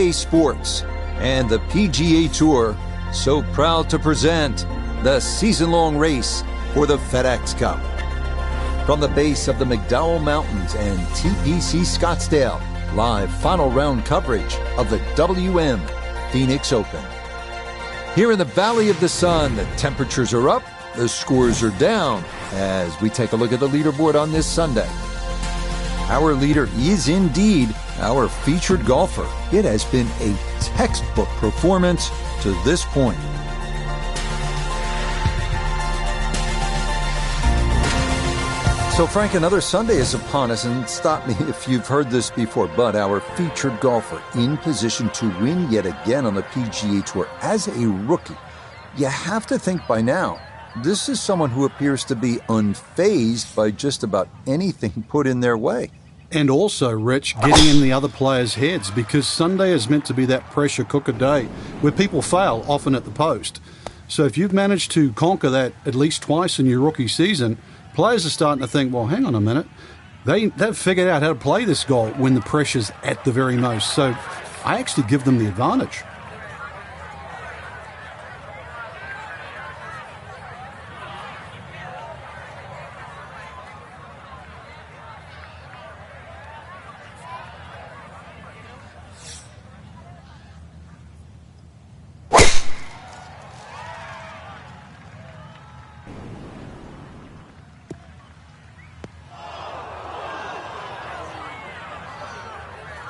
EA Sports and the PGA Tour so proud to present the season-long race for the FedEx Cup. From the base of the McDowell Mountains and TPC Scottsdale, live final round coverage of the WM Phoenix Open. Here in the Valley of the Sun, the temperatures are up, the scores are down, as we take a look at the leaderboard on this Sunday. Our leader is indeed our featured golfer. It has been a textbook performance to this point. So, Frank, another Sunday is upon us, and stop me if you've heard this before, but our featured golfer in position to win yet again on the PGA Tour as a rookie. You have to think by now, this is someone who appears to be unfazed by just about anything put in their way. And also, Rich, getting in the other players' heads, because Sunday is meant to be that pressure cooker day where people fail, often at the post. So if you've managed to conquer that at least twice in your rookie season, players are starting to think, well, hang on a minute. They've figured out how to play this golf when the pressure's at the very most. So I actually give them the advantage.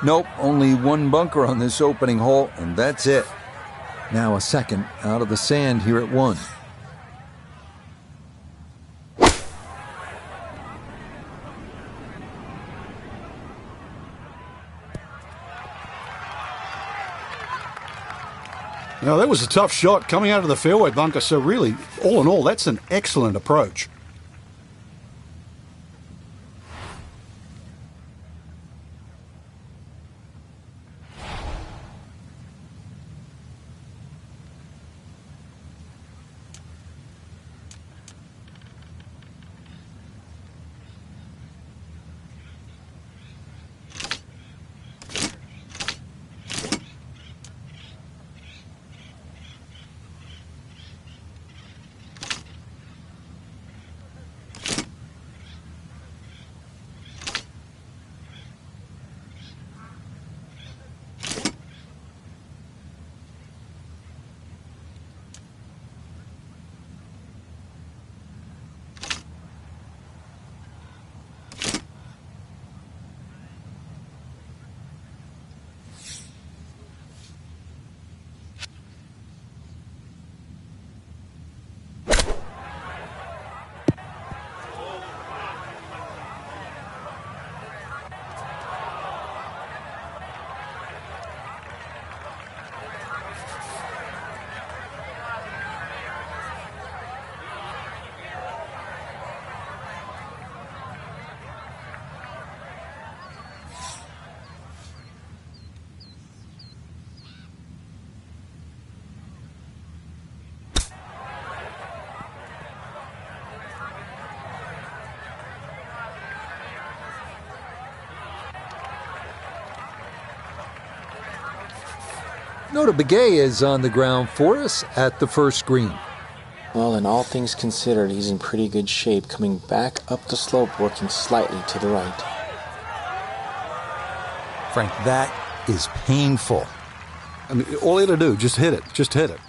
Nope, only one bunker on this opening hole, and that's it. Now a second out of the sand here at 1. Now, that was a tough shot coming out of the fairway bunker, so really, all in all, that's an excellent approach. Nota Begay is on the ground for us at the first green. Well, in all things considered, he's in pretty good shape, coming back up the slope, working slightly to the right. Frank, that is painful. I mean, all you got to do, just hit it. Just hit it.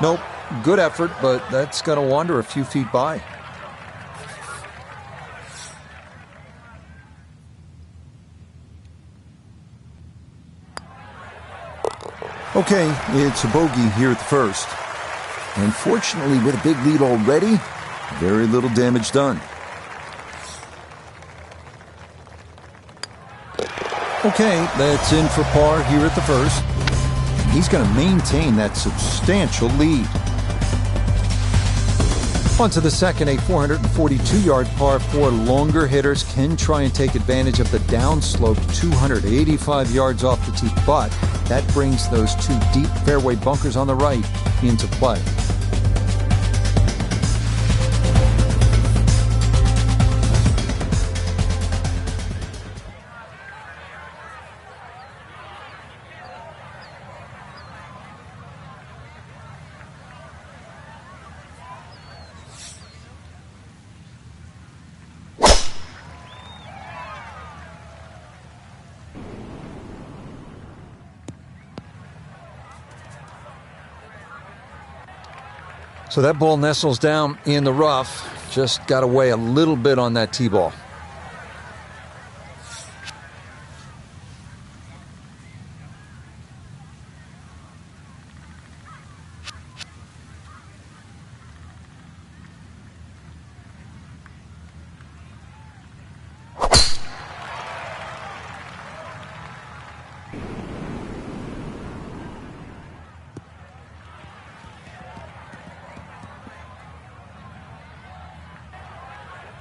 Nope. Good effort, but that's going to wander a few feet by. Okay, it's a bogey here at the first. Unfortunately, with a big lead already, very little damage done. Okay, that's in for par here at the first. He's going to maintain that substantial lead. On to the second, a 442-yard par 4. Longer hitters can try and take advantage of the downslope 285 yards off the tee, but that brings those two deep fairway bunkers on the right into play. So that ball nestles down in the rough. Just got to weigh a little bit on that tee ball.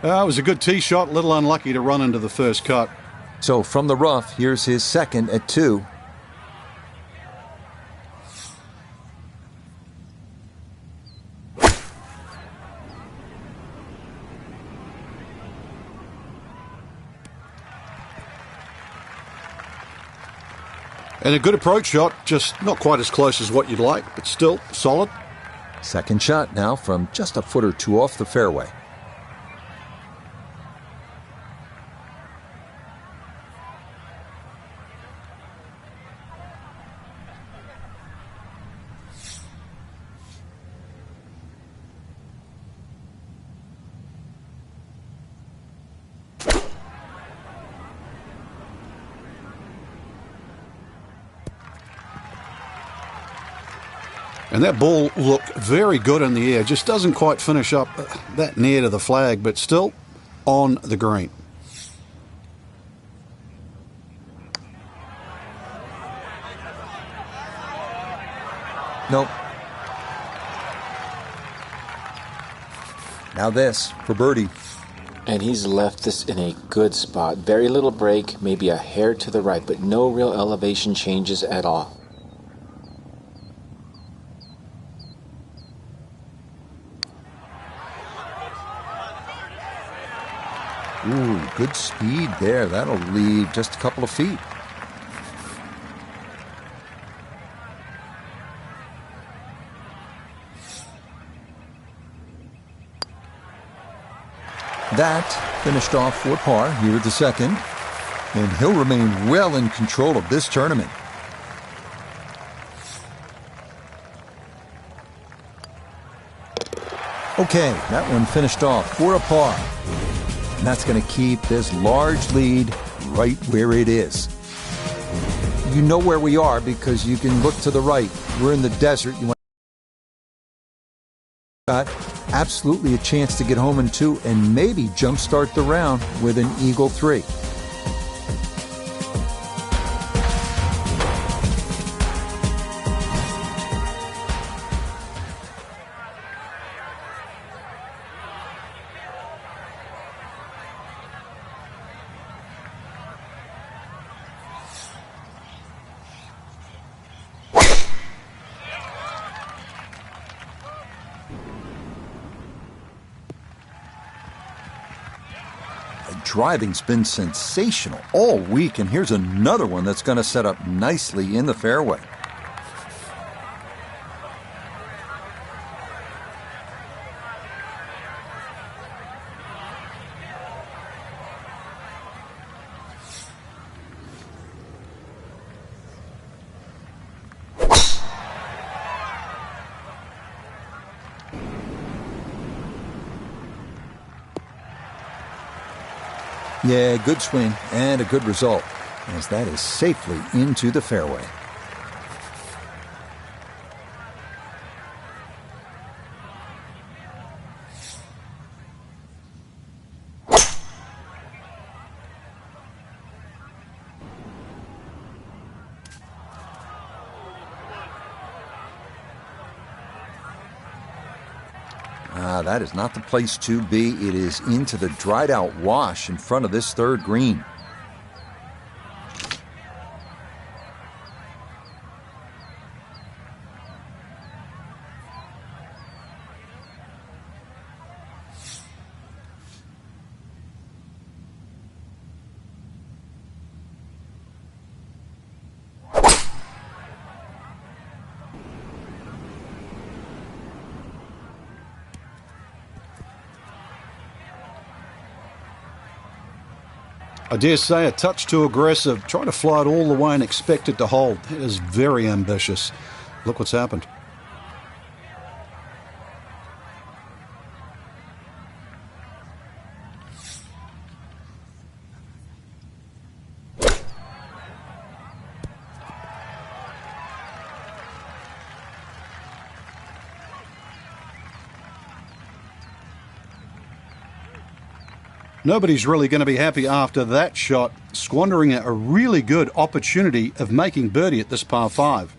It was a good tee shot, a little unlucky to run into the first cut. So from the rough, here's his second at 2. And a good approach shot, just not quite as close as what you'd like, but still solid. Second shot now from just a foot or 2 off the fairway. And that ball looked very good in the air. Just doesn't quite finish up that near to the flag, but still on the green. Nope. Now this for birdie. And he's left this in a good spot. Very little break, maybe a hair to the right, but no real elevation changes at all. Ooh, good speed there. That'll leave just a couple of feet. That finished off for par here at the second, and he'll remain well in control of this tournament. Okay, that one finished off for a par. And that's going to keep this large lead right where it is. You know where we are because you can look to the right. We're in the desert. You got absolutely a chance to get home in 2 and maybe jumpstart the round with an eagle 3. Driving's been sensational all week, and here's another one that's going to set up nicely in the fairway. Yeah, good swing and a good result, as that is safely into the fairway. That is not the place to be. It is into the dried out wash in front of this third green. I dare say a touch too aggressive, trying to fly it all the way and expect it to hold. That is very ambitious. Look what's happened. Nobody's really going to be happy after that shot, squandering a really good opportunity of making birdie at this par 5.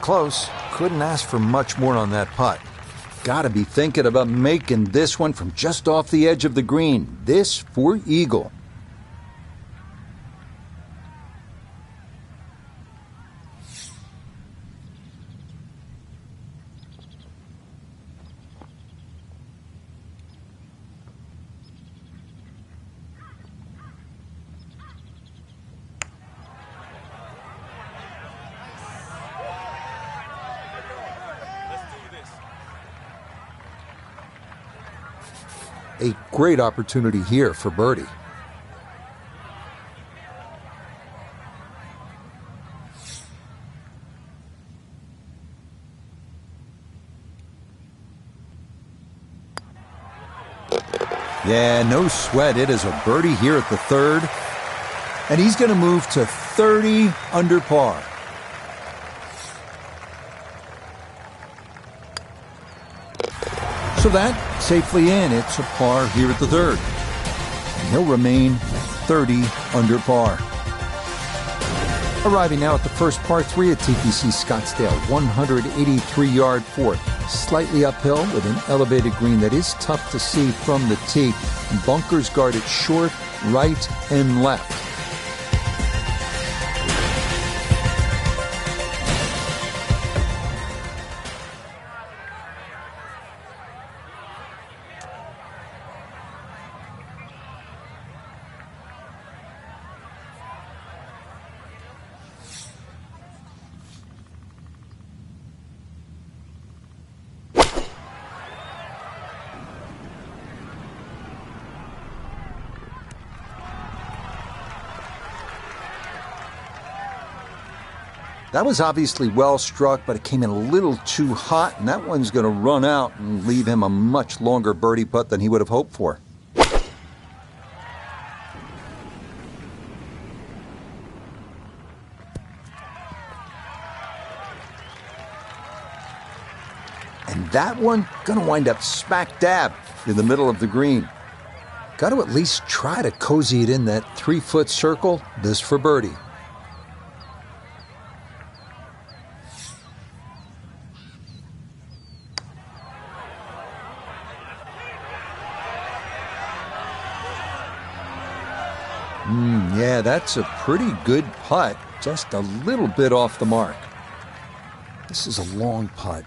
Close. Couldn't ask for much more on that putt. Got to be thinking about making this one from just off the edge of the green. This for eagle. A great opportunity here for birdie. Yeah, no sweat. It is a birdie here at the 3rd. And he's going to move to 30 under par. So that safely in. It's a par here at the 3rd. And he'll remain 30 under par. Arriving now at the first par 3 at TPC Scottsdale, 183-yard 4th. Slightly uphill with an elevated green that is tough to see from the tee. Bunkers guarded short, right, and left. That was obviously well struck, but it came in a little too hot, and that one's going to run out and leave him a much longer birdie putt than he would have hoped for. And that one going to wind up smack dab in the middle of the green. Got to at least try to cozy it in that 3-foot circle. This for birdie. Yeah, that's a pretty good putt, just a little bit off the mark. This is a long putt.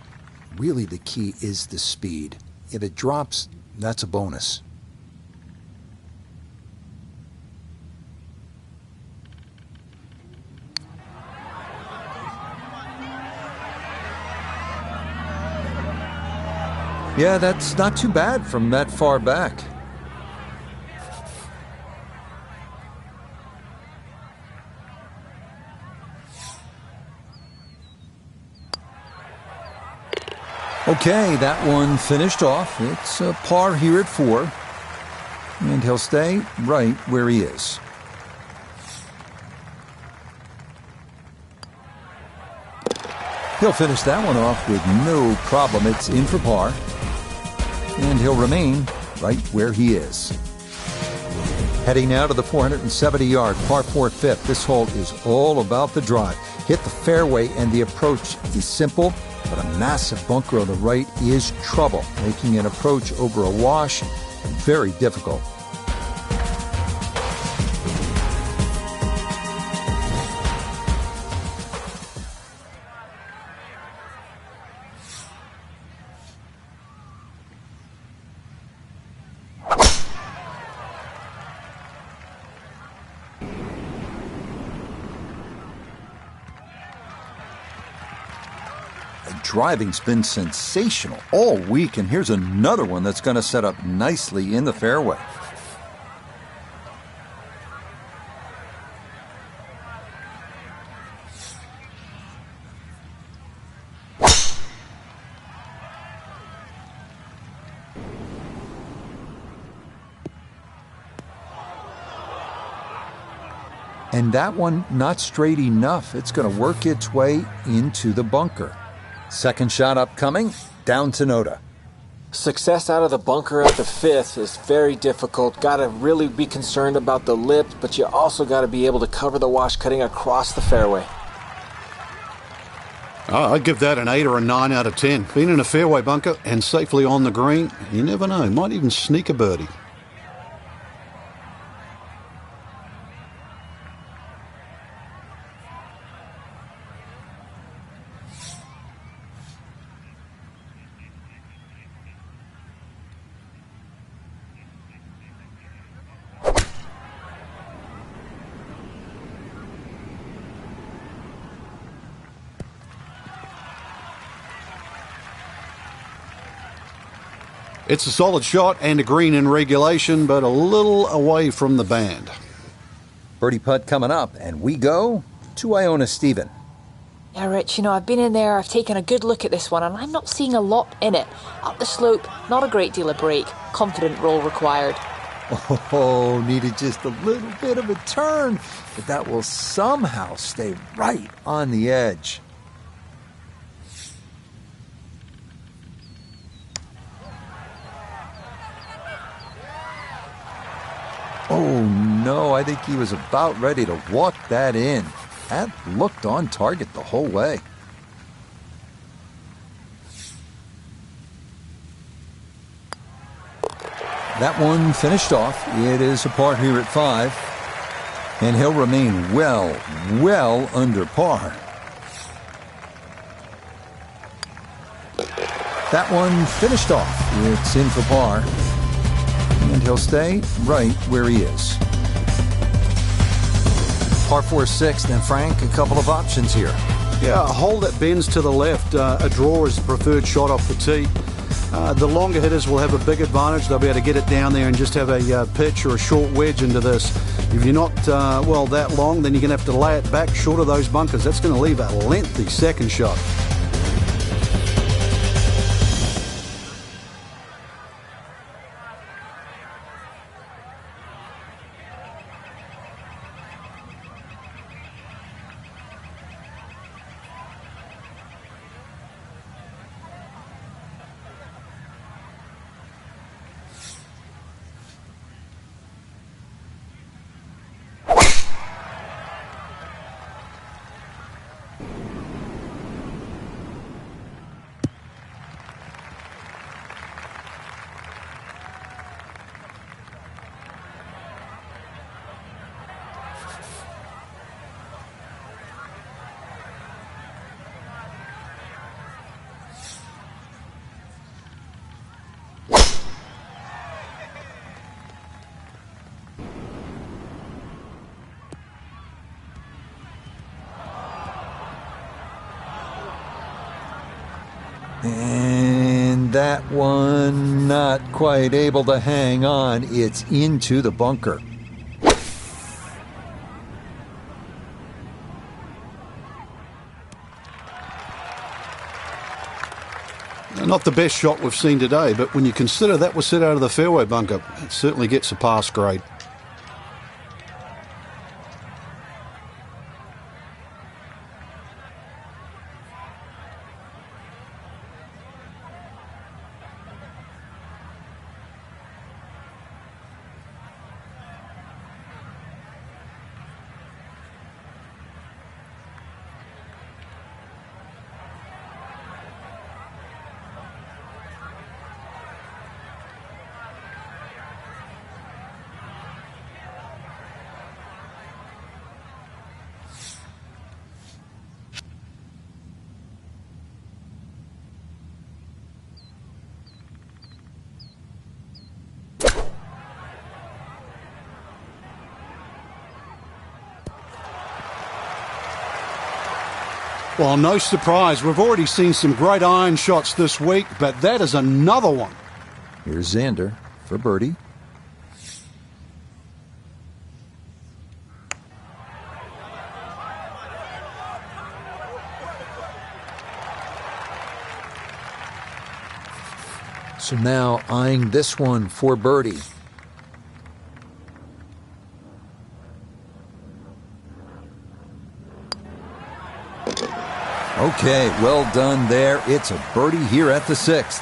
Really, the key is the speed. If it drops, that's a bonus. Yeah, that's not too bad from that far back. Okay, that one finished off. It's a par here at 4. And he'll stay right where he is. He'll finish that one off with no problem. It's in for par. And he'll remain right where he is. Heading now to the 470-yard par 4 5th. This hole is all about the drive. Hit the fairway, and the approach is simple, but a massive bunker on the right is trouble, making an approach over a wash very difficult. Driving's been sensational all week, and here's another one that's going to set up nicely in the fairway. And that one not straight enough. It's going to work its way into the bunker. Second shot upcoming, down to Noda. Success out of the bunker at the fifth is very difficult. Got to really be concerned about the lip, but you also got to be able to cover the wash cutting across the fairway. I'd give that an 8 or a 9 out of 10. Being in a fairway bunker and safely on the green, you never know, might even sneak a birdie. It's a solid shot and a green in regulation, but a little away from the band. Birdie putt coming up, and we go to Iona Stephen. Yeah, Rich, I've been in there, I've taken a good look at this one, and I'm not seeing a lot in it. Up the slope, not a great deal of break. Confident roll required. Oh, needed just a little bit of a turn, but that will somehow stay right on the edge. Oh no, I think he was about ready to walk that in. That looked on target the whole way. That one finished off. It is a par here at 5. And he'll remain well under par. That one finished off. It's in for par. And he'll stay right where he is. Par 4 6th, and Frank, a couple of options here. Yeah, a hole that bends to the left. A draw is the preferred shot off the tee. The longer hitters will have a big advantage. They'll be able to get it down there and just have a pitch or a short wedge into this. If you're not, that long, then you're going to have to lay it back short of those bunkers. That's going to leave a lengthy second shot. And that one not quite able to hang on. It's into the bunker. Not the best shot we've seen today, but when you consider that was set out of the fairway bunker, it certainly gets a pass grade. Well, no surprise. We've already seen some great iron shots this week, but that is another one. Here's Xander for birdie. So now eyeing this one for birdie. Okay, well done there. It's a birdie here at the 6th.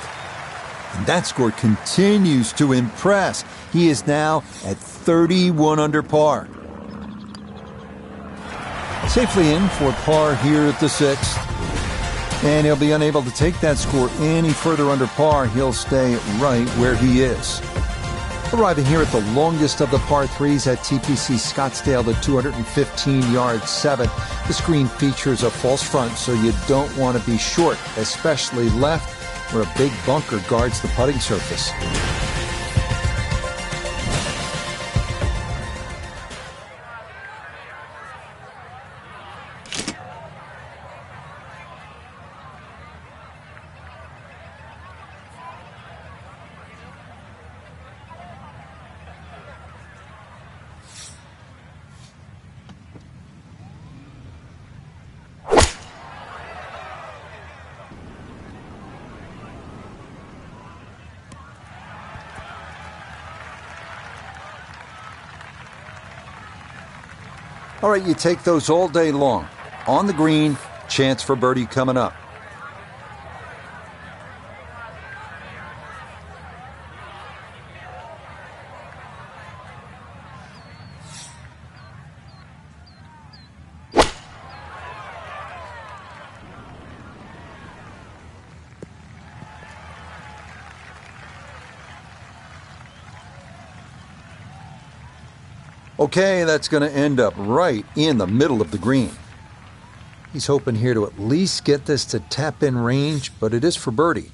And that score continues to impress. He is now at 31 under par. Safely in for par here at the 6th. And he'll be unable to take that score any further under par. He'll stay right where he is. Arriving here at the longest of the par 3s at TPC Scottsdale, the 215-yard 7. This green features a false front, so you don't want to be short, especially left, where a big bunker guards the putting surface. All right, you take those all day long. On the green, chance for birdie coming up. Okay, that's going to end up right in the middle of the green. He's hoping here to at least get this to tap-in range, but it is for birdie.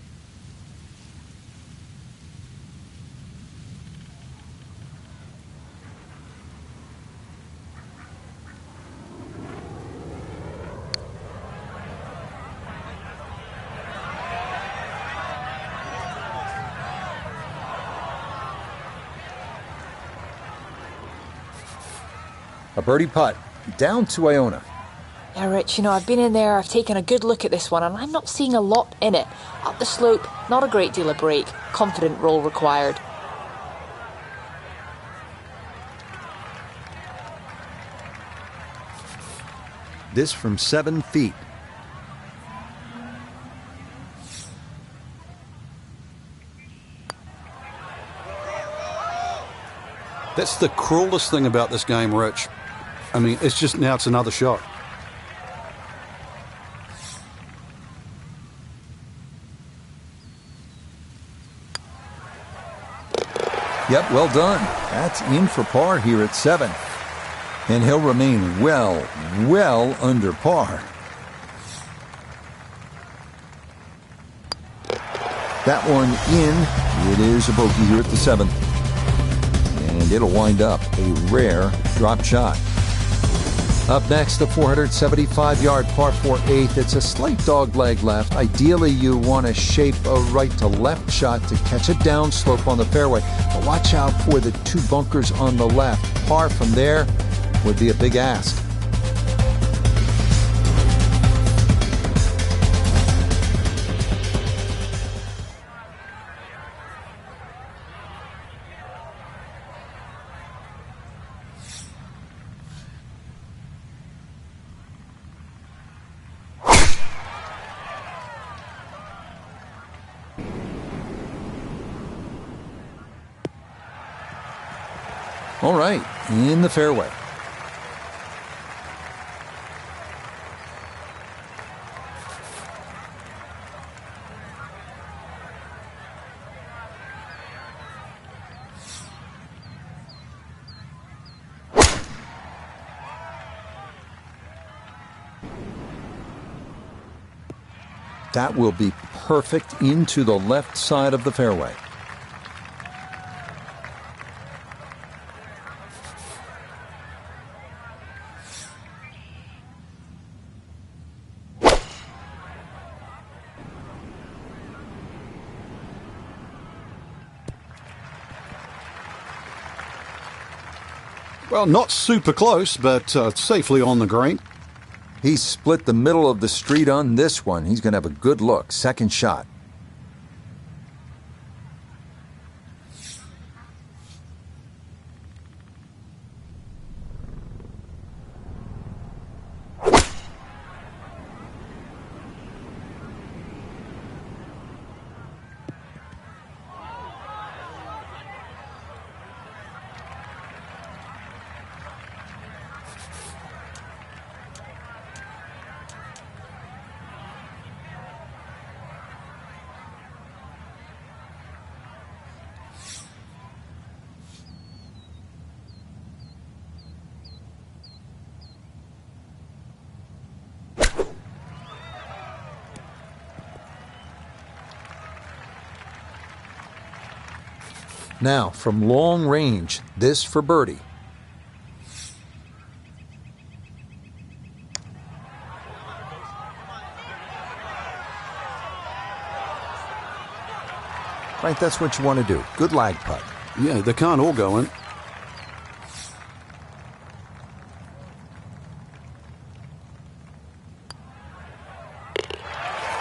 A birdie putt down to Iona. Yeah, Rich, I've been in there, I've taken a good look at this one, and I'm not seeing a lot in it. Up the slope, not a great deal of break. Confident roll required. This from 7 feet. That's the cruelest thing about this game, Rich. I mean, it's another shot. Yep, well done. That's in for par here at 7. And he'll remain well under par. That one in. It is a bogey here at the 7th. And it'll wind up a rare drop shot. Up next, the 475-yard par 4 8th. It's a slight dogleg left. Ideally, you want to shape a right to left shot to catch a downslope on the fairway. But watch out for the 2 bunkers on the left. Par from there would be a big ask. All right, in the fairway. That will be perfect into the left side of the fairway. Well, not super close, but safely on the green. He split the middle of the street on this one. He's going to have a good look. Second shot. Now, from long range, this for birdie. Right, that's what you want to do. Good lag putt. Yeah, they can't all go in.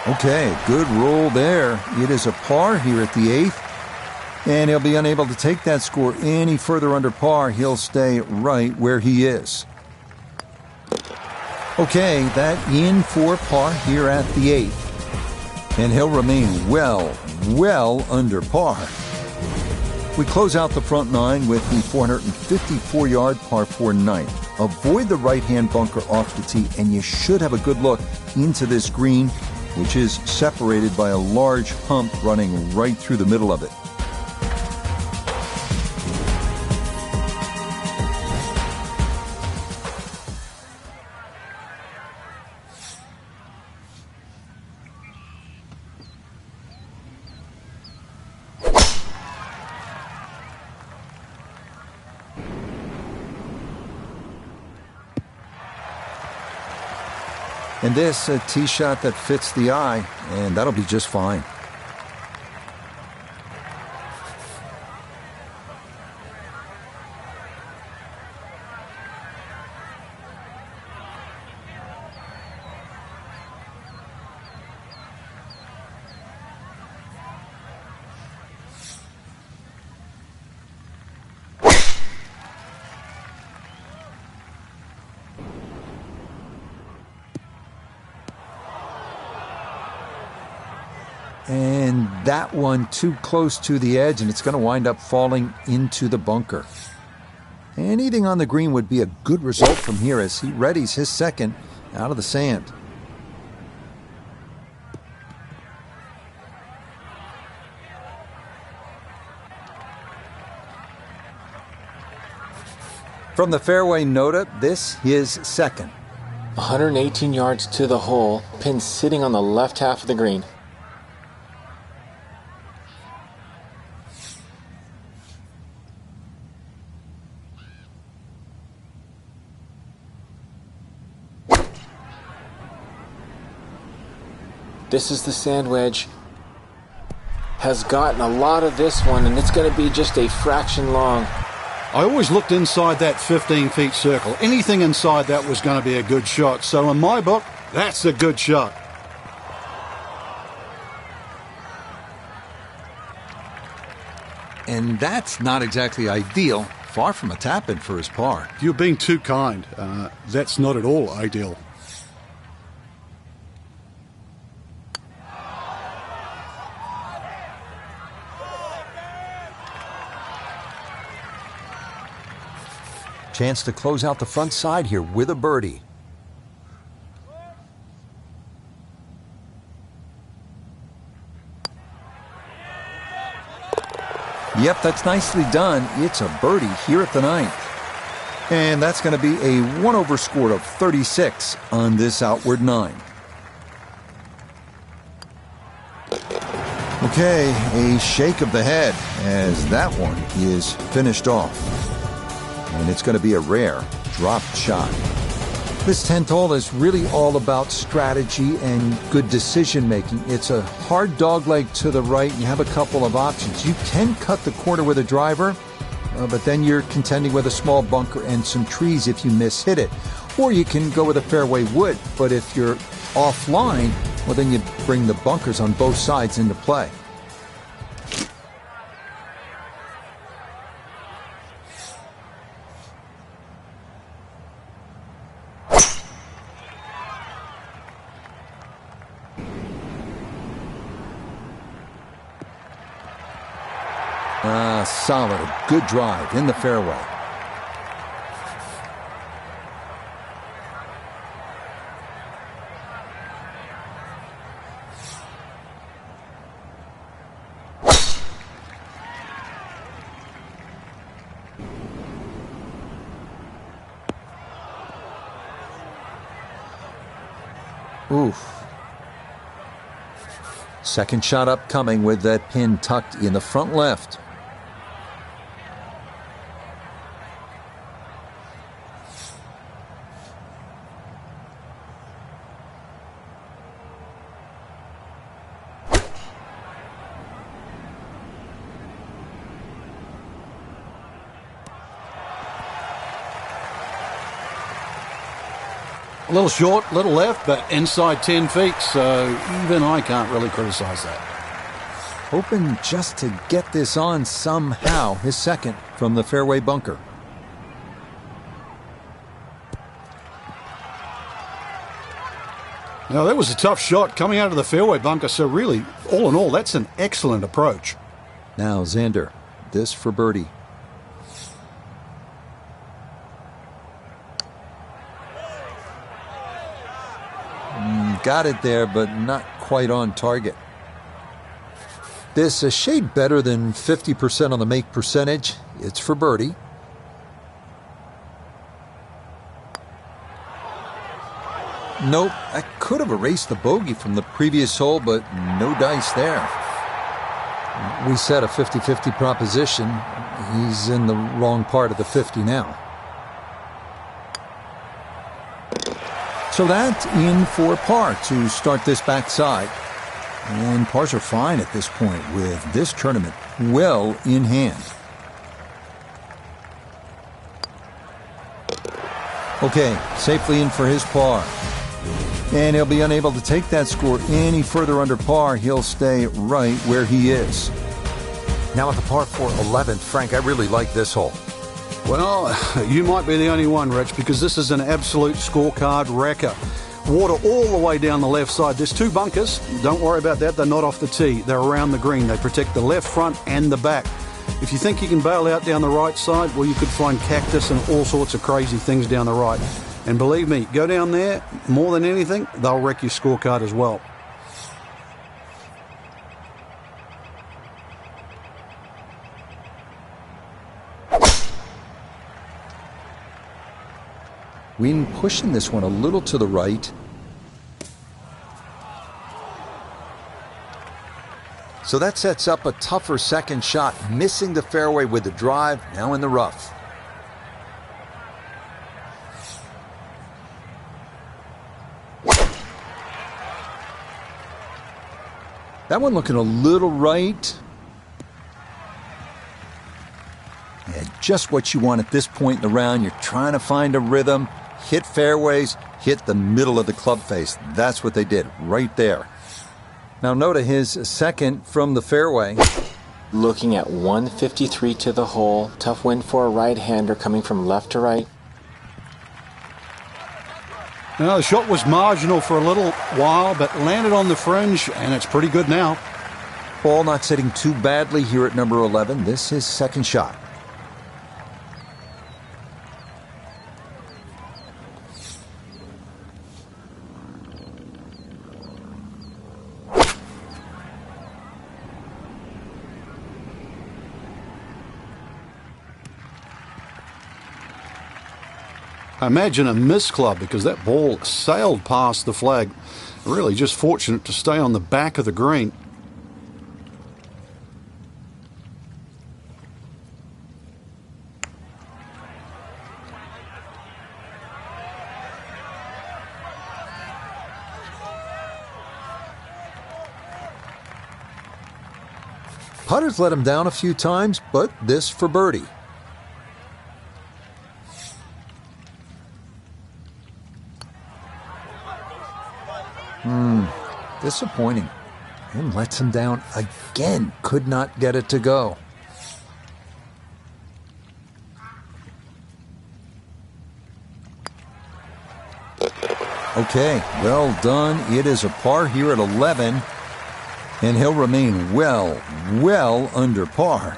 Okay, good roll there. It is a par here at the 8th. And he'll be unable to take that score any further under par. He'll stay right where he is. Okay, that in for par here at the 8th. And he'll remain well under par. We close out the front 9 with the 454-yard par 4 ninth. Avoid the right-hand bunker off the tee, and you should have a good look into this green, which is separated by a large hump running right through the middle of it. And this, a tee shot that fits the eye, and that'll be just fine. And that one too close to the edge, and it's going to wind up falling into the bunker. Anything on the green would be a good result from here as he readies his second out of the sand. From the fairway nota, this his second. 118 yards to the hole, pin sitting on the left half of the green. This is the sand wedge. Has gotten a lot of this one, and it's going to be just a fraction long. I always looked inside that 15-feet circle. Anything inside that was going to be a good shot. So in my book, that's a good shot. And that's not exactly ideal. Far from a tap-in for his par. You're being too kind. That's not at all ideal. Chance to close out the front side here with a birdie. Yep, that's nicely done. It's a birdie here at the 9th. And that's going to be a 1-over score of 36 on this outward 9. Okay, a shake of the head as that one is finished off. And it's going to be a rare dropped shot. This 10th hole is really all about strategy and good decision making. It's a hard dogleg to the right. You have a couple of options. You can cut the corner with a driver, but then you're contending with a small bunker and some trees if you miss-hit it. Or you can go with a fairway wood, but if you're offline, well, then you bring the bunkers on both sides into play. Solid, good drive in the fairway. Oof. Second shot upcoming with that pin tucked in the front left. A little short, little left, but inside 10 feet, so even I can't really criticize that. Hoping just to get this on somehow, his second from the fairway bunker. Now, that was a tough shot coming out of the fairway bunker, so really, all in all, that's an excellent approach. Now, Xander, this for birdie. Got it there, but not quite on target. This a shade better than 50% on the make percentage. It's for birdie. Nope, I could have erased the bogey from the previous hole, but no dice there. We set a 50-50 proposition. He's in the wrong part of the 50 now. So that's in for par to start this backside. And pars are fine at this point with this tournament well in hand. Okay, safely in for his par. And he'll be unable to take that score any further under par. He'll stay right where he is. Now at the par 4 11th, Frank, I really like this hole. Well, you might be the only one, Rich, because this is an absolute scorecard wrecker. Water all the way down the left side. There's two bunkers. Don't worry about that. They're not off the tee. They're around the green. They protect the left front and the back. If you think you can bail out down the right side, well, you could find cactus and all sorts of crazy things down the right. And believe me, go down there, more than anything, they'll wreck your scorecard as well. Wind pushing this one a little to the right. So that sets up a tougher second shot, missing the fairway with the drive, now in the rough. That one looking a little right. Yeah, just what you want at this point in the round. You're trying to find a rhythm, hit fairways, hit the middle of the club face. That's what they did right there. Now Notah, his second from the fairway. Looking at 153 to the hole. Tough win for a right-hander coming from left to right. Now, the shot was marginal for a little while, but landed on the fringe, and it's pretty good now. Ball not sitting too badly here at number 11. This is his second shot. Imagine a miss club because that ball sailed past the flag. Really just fortunate to stay on the back of the green. Putter's let him down a few times, but this for birdie. Disappointing. And lets him down again. Could not get it to go. Okay, well done. It is a par here at 11. And he'll remain well under par.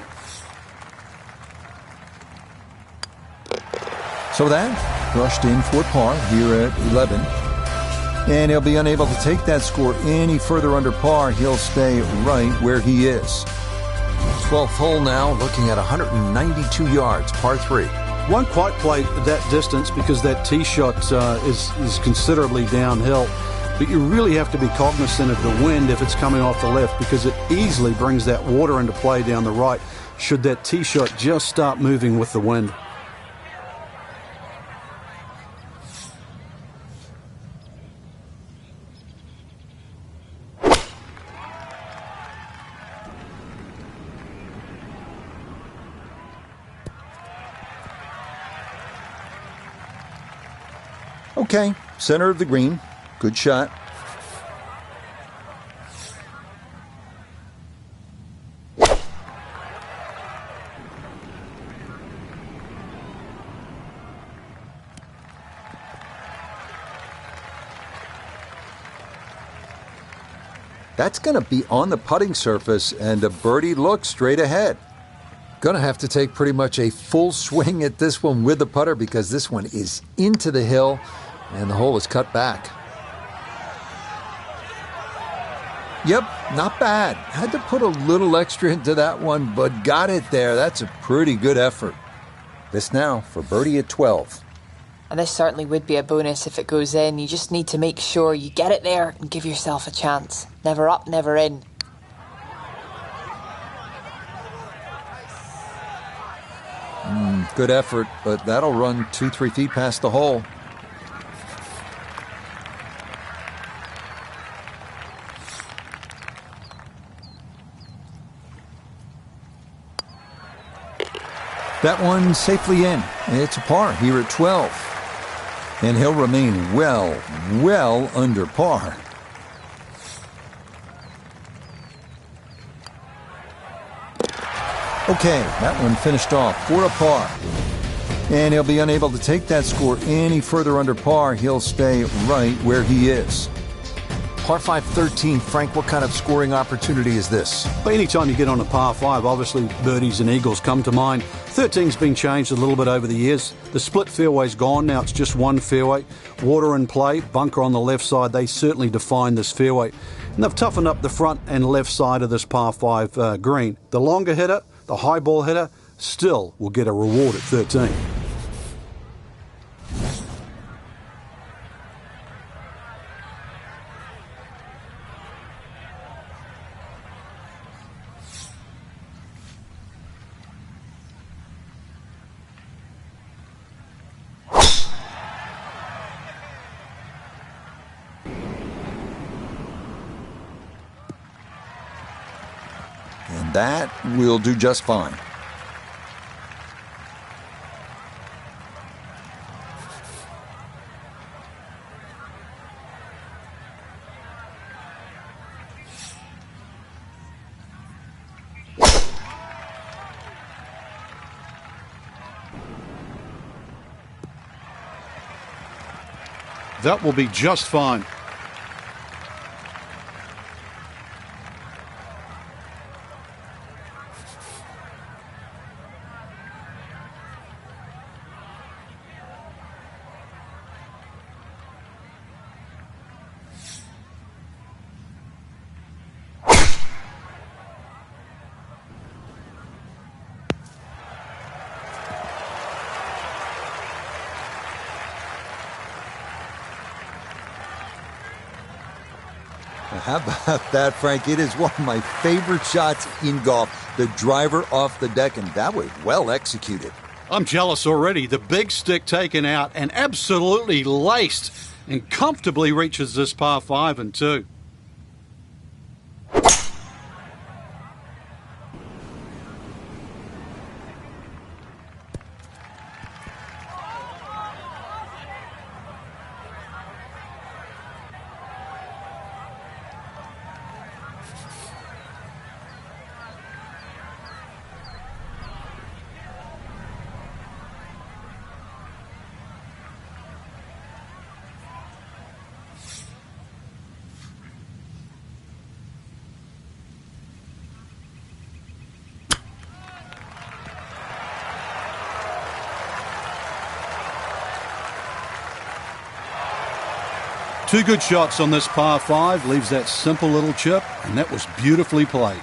So that brushed in for par here at 11. And he'll be unable to take that score any further under par. He'll stay right where he is. 12th hole now, looking at 192 yards, par 3. Won't quite play that distance because that tee shot is considerably downhill. But you really have to be cognizant of the wind if it's coming off the left because it easily brings that water into play down the right should that tee shot just start moving with the wind. Okay, center of the green. Good shot. That's going to be on the putting surface, and a birdie look straight ahead. Going to have to take pretty much a full swing at this one with the putter because this one is into the hill, and the hole is cut back. Yep, not bad. Had to put a little extra into that one, but got it there. That's a pretty good effort. This now for birdie at 12. And this certainly would be a bonus if it goes in. You just need to make sure you get it there and give yourself a chance. Never up, never in. Good effort, but that'll run 2-3 feet past the hole. That one safely in. It's a par here at 12. And he'll remain well under par. Okay, that one finished off for a par. And he'll be unable to take that score any further under par. He'll stay right where he is. Par 5 13, Frank, what kind of scoring opportunity is this? But anytime you get on a par 5, obviously birdies and eagles come to mind. 13's been changed a little bit over the years. The split fairway's gone, now it's just one fairway. Water in play, bunker on the left side, they certainly define this fairway. And they've toughened up the front and left side of this par 5 green. The longer hitter, the high ball hitter, still will get a reward at 13. And that will do just fine. That will be just fine. How about that, Frank? It is one of my favorite shots in golf. The driver off the deck, and that was well executed. I'm jealous already. The big stick taken out and absolutely laced and comfortably reaches this par 5 and 2. Two good shots on this par 5, leaves that simple little chip, and that was beautifully played.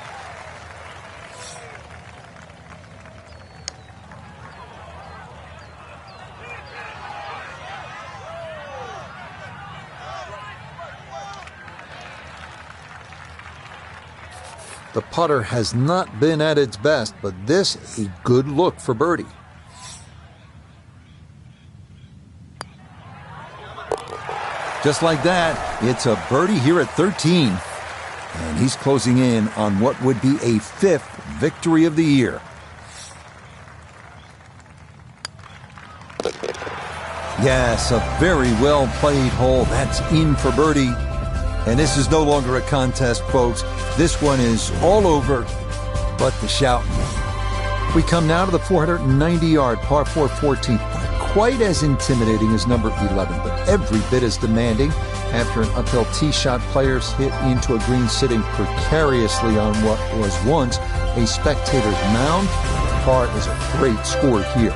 The putter has not been at its best, but this a good look for birdie. Just like that, it's a birdie here at 13. And he's closing in on what would be a 5th victory of the year. Yes, a very well played hole. That's in for birdie. And this is no longer a contest, folks. This one is all over but the shouting. We come now to the 490-yard par 4 14th. Not quite as intimidating as number 11, but every bit as demanding. After an uphill tee shot, players hit into a green sitting precariously on what was once a spectator's mound. Par is a great score here.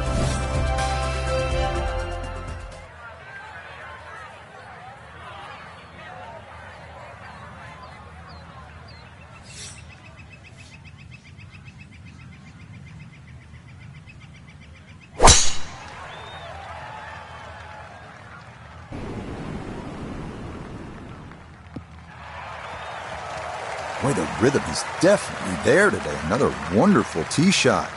Boy, the rhythm is definitely there today. Another wonderful tee shot.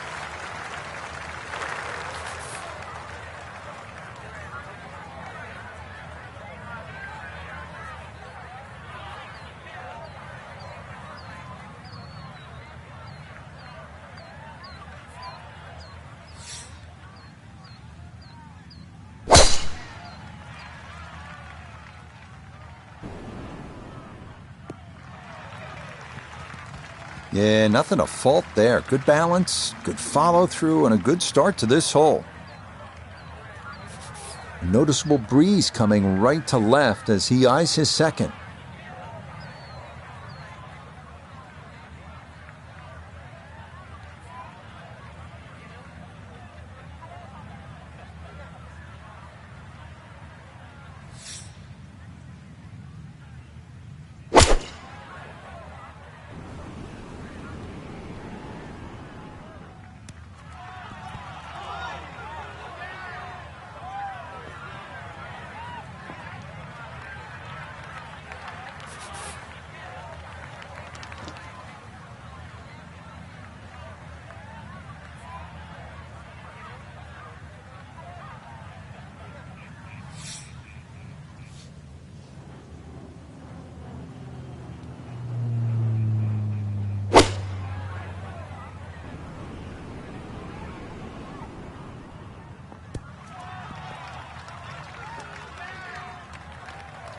Yeah, nothing to fault there. Good balance, good follow-through, and a good start to this hole. Noticeable breeze coming right to left as he eyes his second.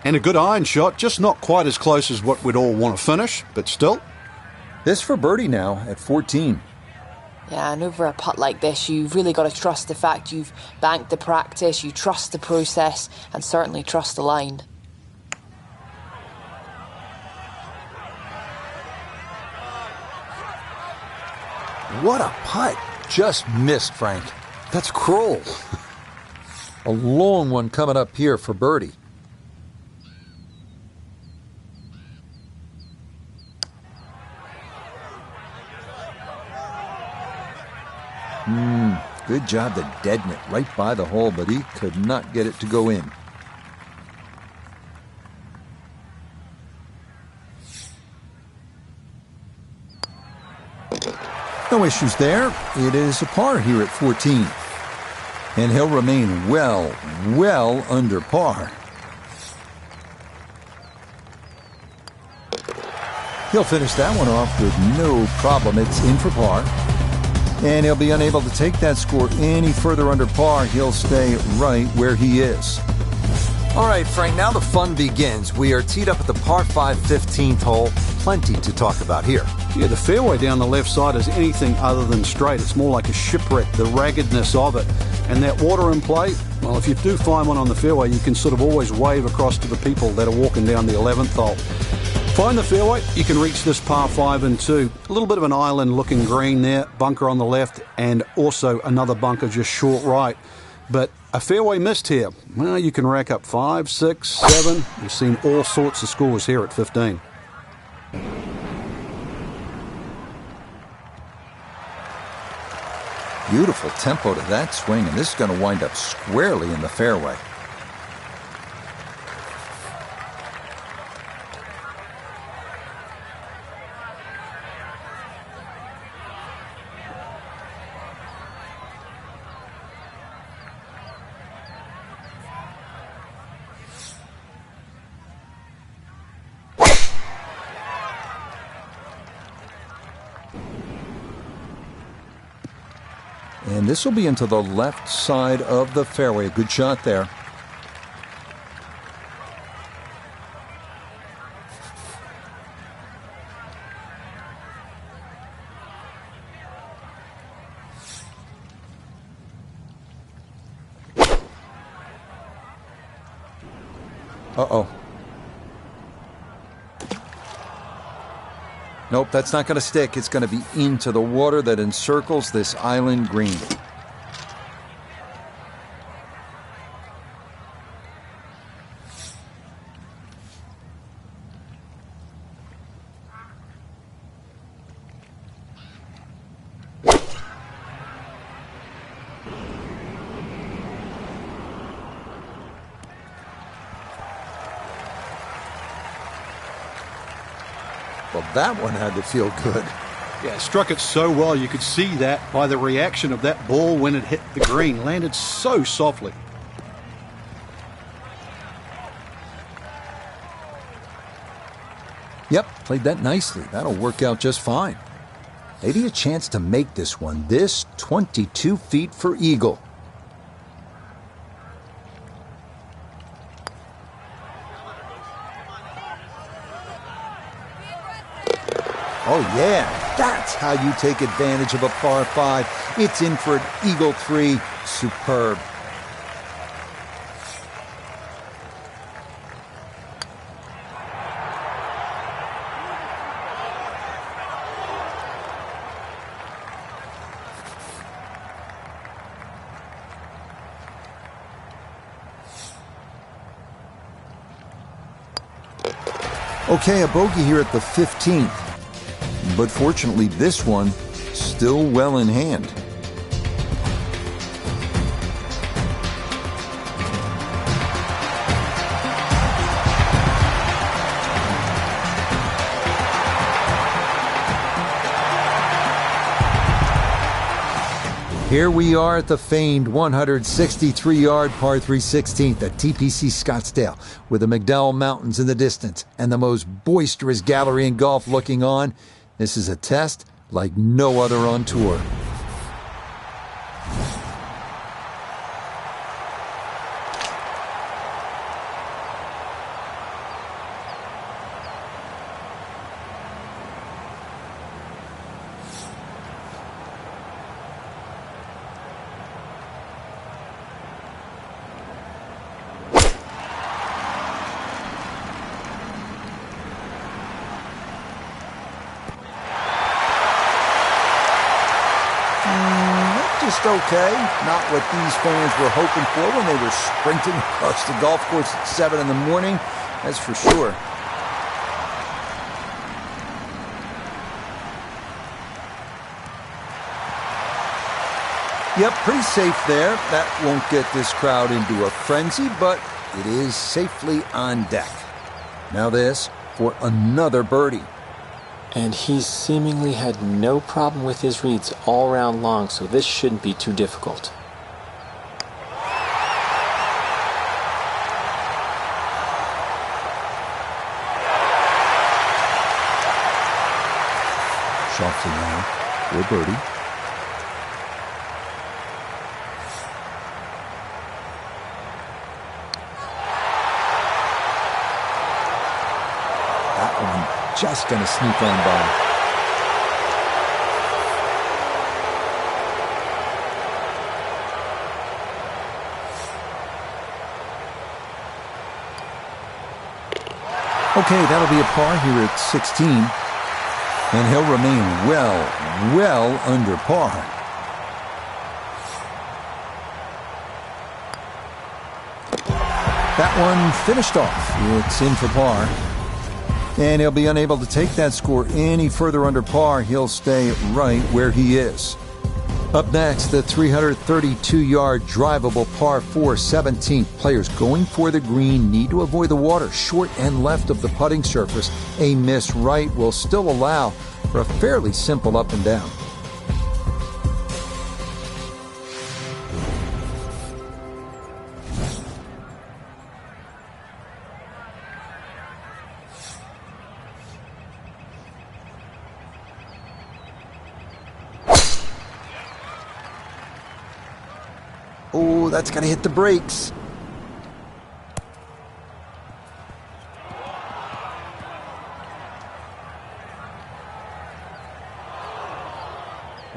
And a good iron shot, just not quite as close as what we'd all want to finish, but still. This for birdie now at 14. Yeah, and over a putt like this, you've really got to trust the fact you've banked the practice, you trust the process, and certainly trust the line. What a putt. Just missed, Frank. That's cruel. A long one coming up here for birdie. Good job to deaden it right by the hole, but he could not get it to go in. No issues there. It is a par here at 14. And he'll remain well under par. He'll finish that one off with no problem. It's in for par. And he'll be unable to take that score any further under par. He'll stay right where he is. All right, Frank, now the fun begins. We are teed up at the par 5 15th hole. Plenty to talk about here. Yeah, the fairway down the left side is anything other than straight. It's more like a shipwreck, the raggedness of it. And that water in play, well, if you do find one on the fairway, you can sort of always wave across to the people that are walking down the 11th hole. Find the fairway, you can reach this par 5 and 2. A little bit of an island-looking green there, bunker on the left, and also another bunker just short right. But a fairway missed here. Well, you can rack up 5, 6, 7. You've seen all sorts of scores here at 15. Beautiful tempo to that swing, and this is going to wind up squarely in the fairway. And this will be into the left side of the fairway. Good shot there. Uh-oh. Nope, that's not going to stick. It's going to be into the water that encircles this island green. Well, that one had to feel good. Yeah, struck it so well. You could see that by the reaction of that ball when it hit the green. Landed so softly. Yep, played that nicely. That'll work out just fine. Maybe a chance to make this one. This 22 feet for eagle. Oh, yeah, that's how you take advantage of a par 5. It's in for an eagle 3. Superb. Okay, a bogey here at the 15th. But fortunately, this one still well in hand. Here we are at the famed 163-yard par 3 16th at TPC Scottsdale, with the McDowell Mountains in the distance and the most boisterous gallery in golf looking on. This is a test like no other on tour. Just okay. Not what these fans were hoping for when they were sprinting across the golf course at 7 in the morning. That's for sure. Yep, pretty safe there. That won't get this crowd into a frenzy, but it is safely on deck. Now this for another birdie. And he's seemingly had no problem with his reads all round long, so this shouldn't be too difficult. Softly now for birdie. That one just going to sneak on by. Okay, that'll be a par here at 16. And he'll remain well under par. That one finished off. It's in for par. And he'll be unable to take that score any further under par. He'll stay right where he is. Up next, the 332-yard drivable par 4 17th. Players going for the green need to avoid the water short and left of the putting surface. A miss right will still allow for a fairly simple up and down. Oh, that's got to hit the brakes.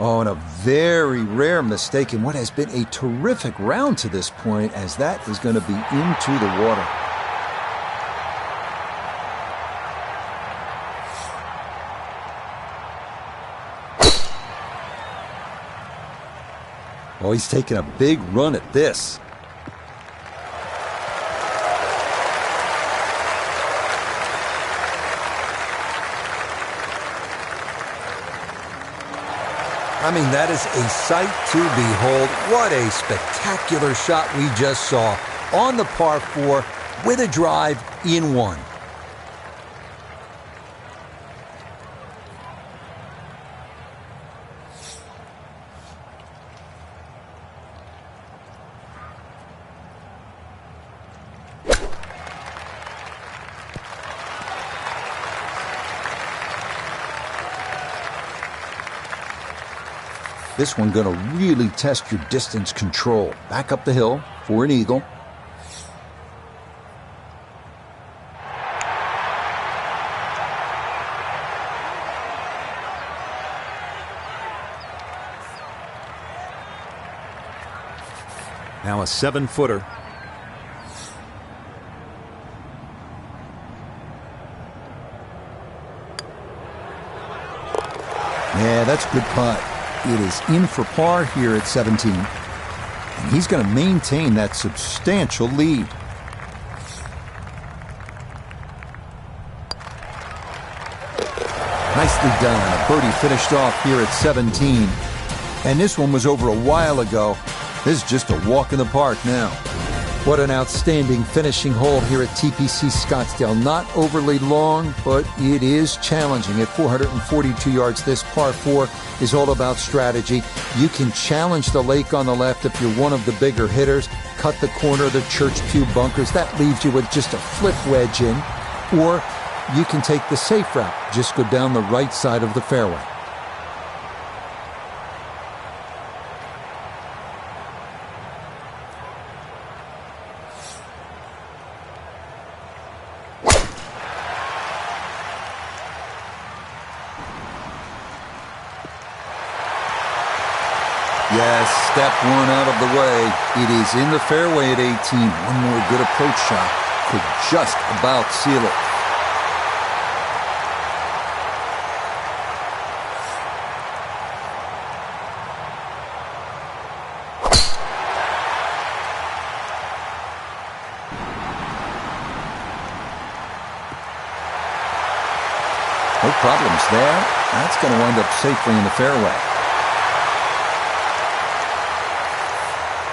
Oh, and a very rare mistake in what has been a terrific round to this point, as that is going to be into the water. Oh, he's taking a big run at this. I mean, that is a sight to behold. What a spectacular shot we just saw on the par 4 with a drive in one. This one going to really test your distance control. Back up the hill for an eagle. Now a 7-footer. Yeah, that's a good putt. It is in for par here at 17. And he's going to maintain that substantial lead. Nicely done. A birdie finished off here at 17. And this one was over a while ago. This is just a walk in the park now. What an outstanding finishing hole here at TPC Scottsdale. Not overly long, but it is challenging. At 442 yards, this par 4 is all about strategy. You can challenge the lake on the left if you're one of the bigger hitters. Cut the corner of the Church Pew bunkers. That leaves you with just a flip wedge in. Or you can take the safe route. Just go down the right side of the fairway. Yes, step one out of the way. It is in the fairway at 18. One more good approach shot could just about seal it. No problems there. That's going to wind up safely in the fairway.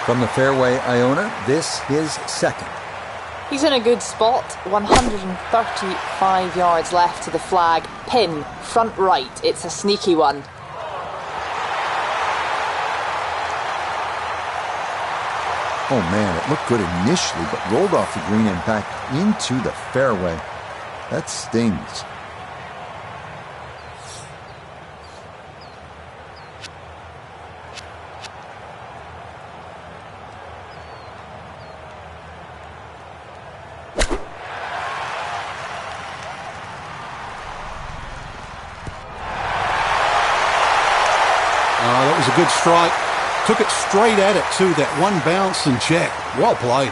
From the fairway, Iona, this is second. He's in a good spot. 135 yards left to the flag. Pin, front right. It's a sneaky one. Oh man, it looked good initially, but rolled off the green and back into the fairway. That stings. That was a good strike. Took it straight at it, too. That one bounce and check. Well played.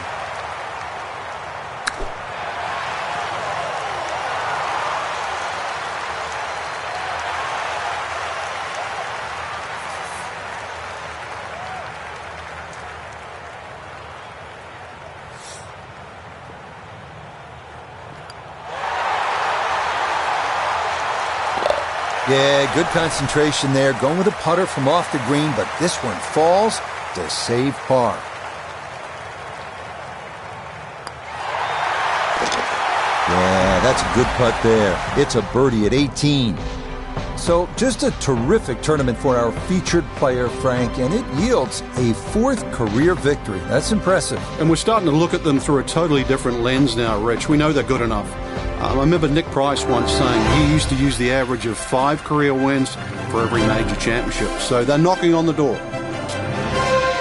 Yeah, good concentration there. Going with a putter from off the green, but this one falls to save par. Yeah, that's a good putt there. It's a birdie at 18. So just a terrific tournament for our featured player, Frank, and it yields a 4th career victory. That's impressive. And we're starting to look at them through a totally different lens now, Rich. We know they're good enough. I remember Nick Price once saying he used to use the average of 5 career wins for every major championship. So they're knocking on the door.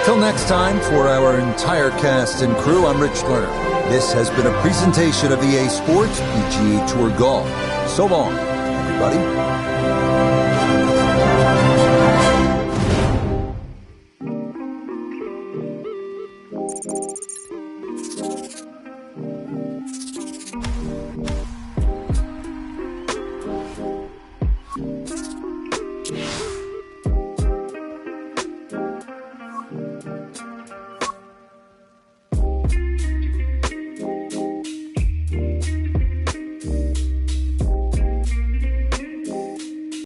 Till next time, for our entire cast and crew, I'm Rich Lerner. This has been a presentation of EA Sports PGA Tour Golf. So long, everybody.